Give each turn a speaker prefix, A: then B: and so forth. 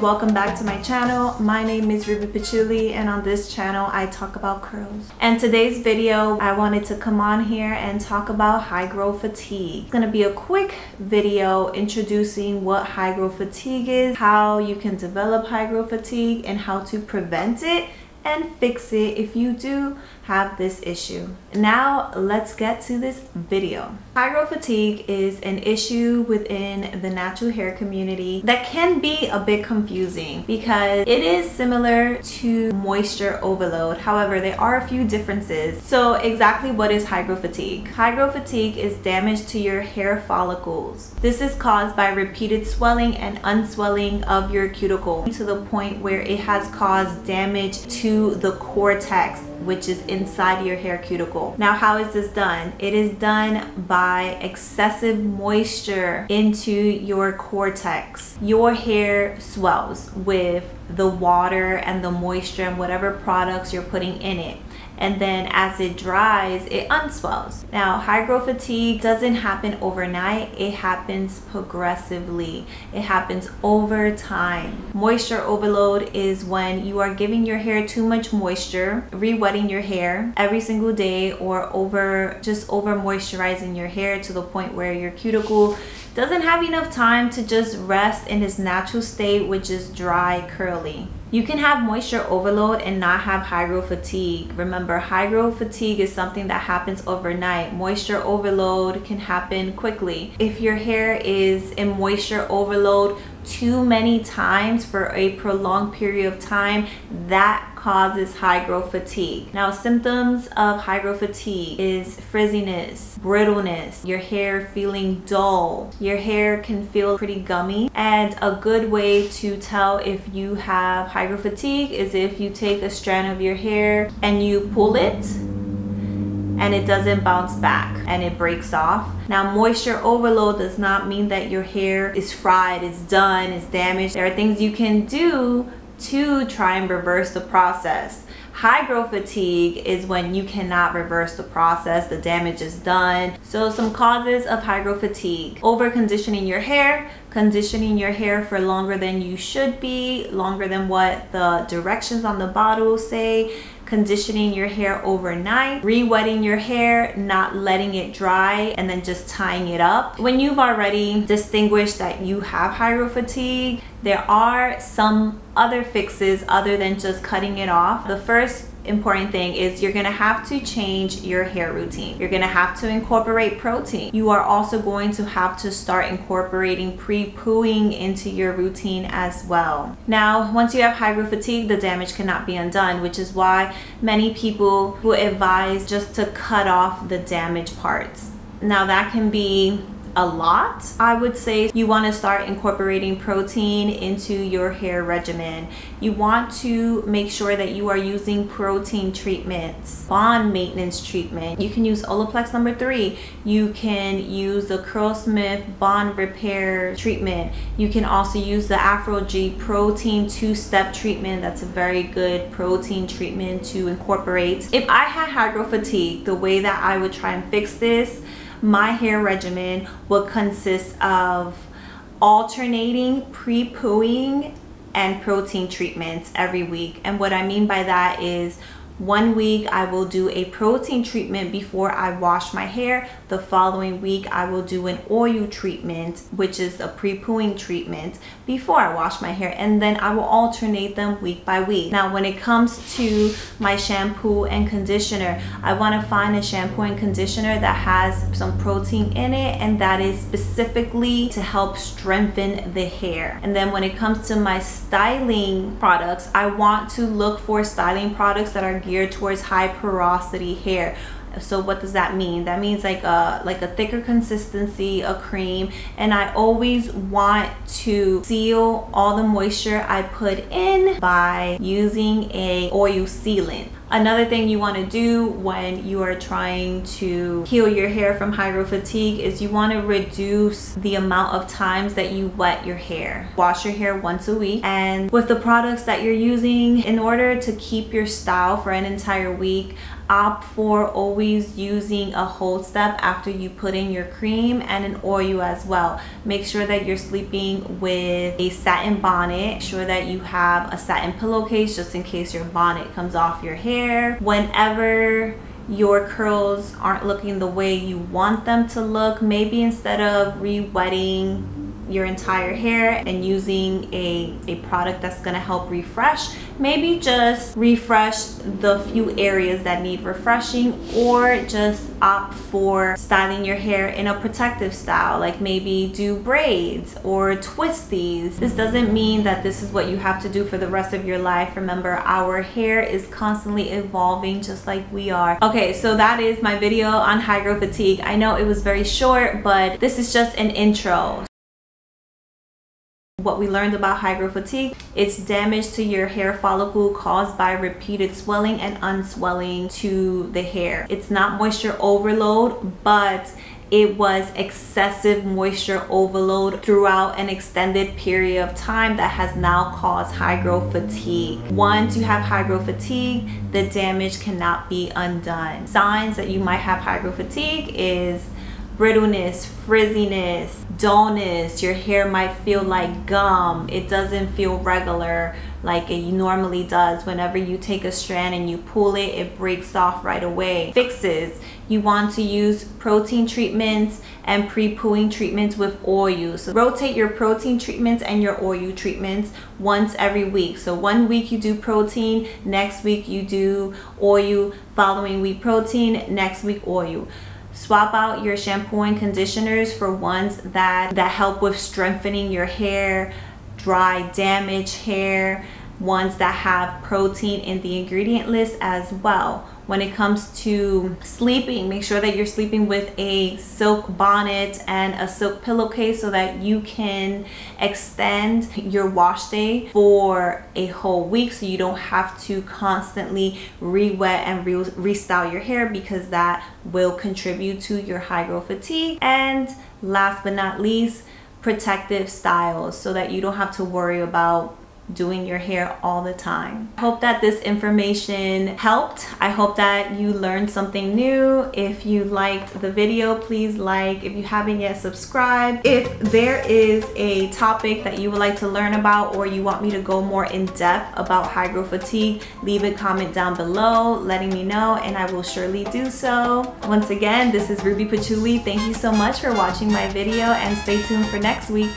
A: welcome back to my channel. My name is Ruby and on this channel I talk about curls. And today's video I wanted to come on here and talk about hygral fatigue. It's gonna be a quick video introducing what hygral fatigue is, how you can develop hygral fatigue, and how to prevent it and fix it if you do have this issue. Now let's get to this video. Hygral fatigue is an issue within the natural hair community that can be a bit confusing because it is similar to moisture overload. However, there are a few differences. So exactly what is hygral fatigue? Hygral fatigue is damage to your hair follicles. This is caused by repeated swelling and unswelling of your cuticle to the point where it has caused damage to the cortex, which is inside your hair cuticle. Now, how is this done? It is done by excessive moisture into your cortex. Your hair swells with the water and the moisture and whatever products you're putting in it. And then as it dries, it unswells. Now, hygral fatigue doesn't happen overnight. It happens progressively. It happens over time. Moisture overload is when you are giving your hair too much moisture, re-wetting your hair every single day, or just over moisturizing your hair to the point where your cuticle doesn't have enough time to just rest in its natural state, which is dry, curly. You can have moisture overload and not have hygral fatigue. Remember, hygral fatigue is something that happens overnight. Moisture overload can happen quickly. If your hair is in moisture overload too many times for a prolonged period of time, that causes hygral fatigue. Now, symptoms of hygral fatigue is frizziness, brittleness, your hair feeling dull. Your hair can feel pretty gummy. And a good way to tell if you have hygral fatigue is if you take a strand of your hair and you pull it and it doesn't bounce back and it breaks off. Now, moisture overload does not mean that your hair is fried, is done, is damaged. There are things you can do to try and reverse the process. Hygral fatigue is when you cannot reverse the process, the damage is done. So some causes of hygral fatigue: over conditioning your hair, conditioning your hair for longer than you should be, longer than what the directions on the bottle say, conditioning your hair overnight, re-wetting your hair, not letting it dry, and then just tying it up. When you've already distinguished that you have hygral fatigue, there are some other fixes other than just cutting it off. The first important thing is you're gonna have to change your hair routine. You're gonna have to incorporate protein. You are also going to have to start incorporating pre-pooing into your routine as well. Now, once you have hygral fatigue, the damage cannot be undone, which is why many people will advise just to cut off the damaged parts. Now, that can be a lot. I would say you want to start incorporating protein into your hair regimen. You want to make sure that you are using protein treatments, bond maintenance treatment. You can use Olaplex #3. You can use the Curlsmith bond repair treatment. You can also use the Afro G protein 2-step treatment. That's a very good protein treatment to incorporate. If I had hygral fatigue, the way that I would try and fix this, my hair regimen would consist of alternating pre-pooing and protein treatments every week. And what I mean by that is 1 week I will do a protein treatment before I wash my hair. The following week I will do an oil treatment, which is a pre-pooing treatment, before I wash my hair, and then I will alternate them week by week. Now, when it comes to my shampoo and conditioner, I want to find a shampoo and conditioner that has some protein in it and that is specifically to help strengthen the hair. And then when it comes to my styling products, I want to look for styling products that are geared towards high porosity hair. So what does that mean? That means like a thicker consistency, a cream, and I always want to seal all the moisture I put in by using a oil sealant. Another thing you want to do when you are trying to heal your hair from hygral fatigue is you want to reduce the amount of times that you wet your hair. Wash your hair once a week, and with the products that you're using, in order to keep your style for an entire week, opt for always always using a hold step after you put in your cream and an oil as well. Make sure that you're sleeping with a satin bonnet. Make sure that you have a satin pillowcase just in case your bonnet comes off your hair. Whenever your curls aren't looking the way you want them to look, maybe instead of re-wetting your entire hair and using a product that's going to help refresh, maybe just refresh the few areas that need refreshing, or just opt for styling your hair in a protective style, like maybe do braids or twisties. This doesn't mean that this is what you have to do for the rest of your life. Remember, our hair is constantly evolving just like we are. Okay, so that is my video on hygral fatigue. I know it was very short, but this is just an intro. What we learned about hygral fatigue: it's damage to your hair follicle caused by repeated swelling and unswelling to the hair. It's not moisture overload, but it was excessive moisture overload throughout an extended period of time that has now caused hygral fatigue. Once you have hygral fatigue, the damage cannot be undone. Signs that you might have hygral fatigue is brittleness, frizziness, dullness. Your hair might feel like gum. It doesn't feel regular like it normally does. Whenever you take a strand and you pull it, it breaks off right away. Fixes: you want to use protein treatments and pre-pooing treatments with oil. So rotate your protein treatments and your oil treatments once every week. So 1 week you do protein, next week you do oil, following week protein, next week oil. Swap out your shampoo and conditioners for ones that help with strengthening your hair, dry, damaged hair, ones that have protein in the ingredient list as well. When it comes to sleeping, make sure that you're sleeping with a silk bonnet and a silk pillowcase so that you can extend your wash day for a whole week, so you don't have to constantly re-wet and restyle your hair, because that will contribute to your hygral fatigue. And last but not least, protective styles, so that you don't have to worry about doing your hair all the time. I hope that this information helped. I hope that you learned something new. If you liked the video, please like. If you haven't yet, subscribe. If there is a topic that you would like to learn about, or you want me to go more in depth about hygral fatigue, leave a comment down below letting me know, and I will surely do so. Once again, this is Ruby Patchouli. Thank you so much for watching my video, and stay tuned for next week.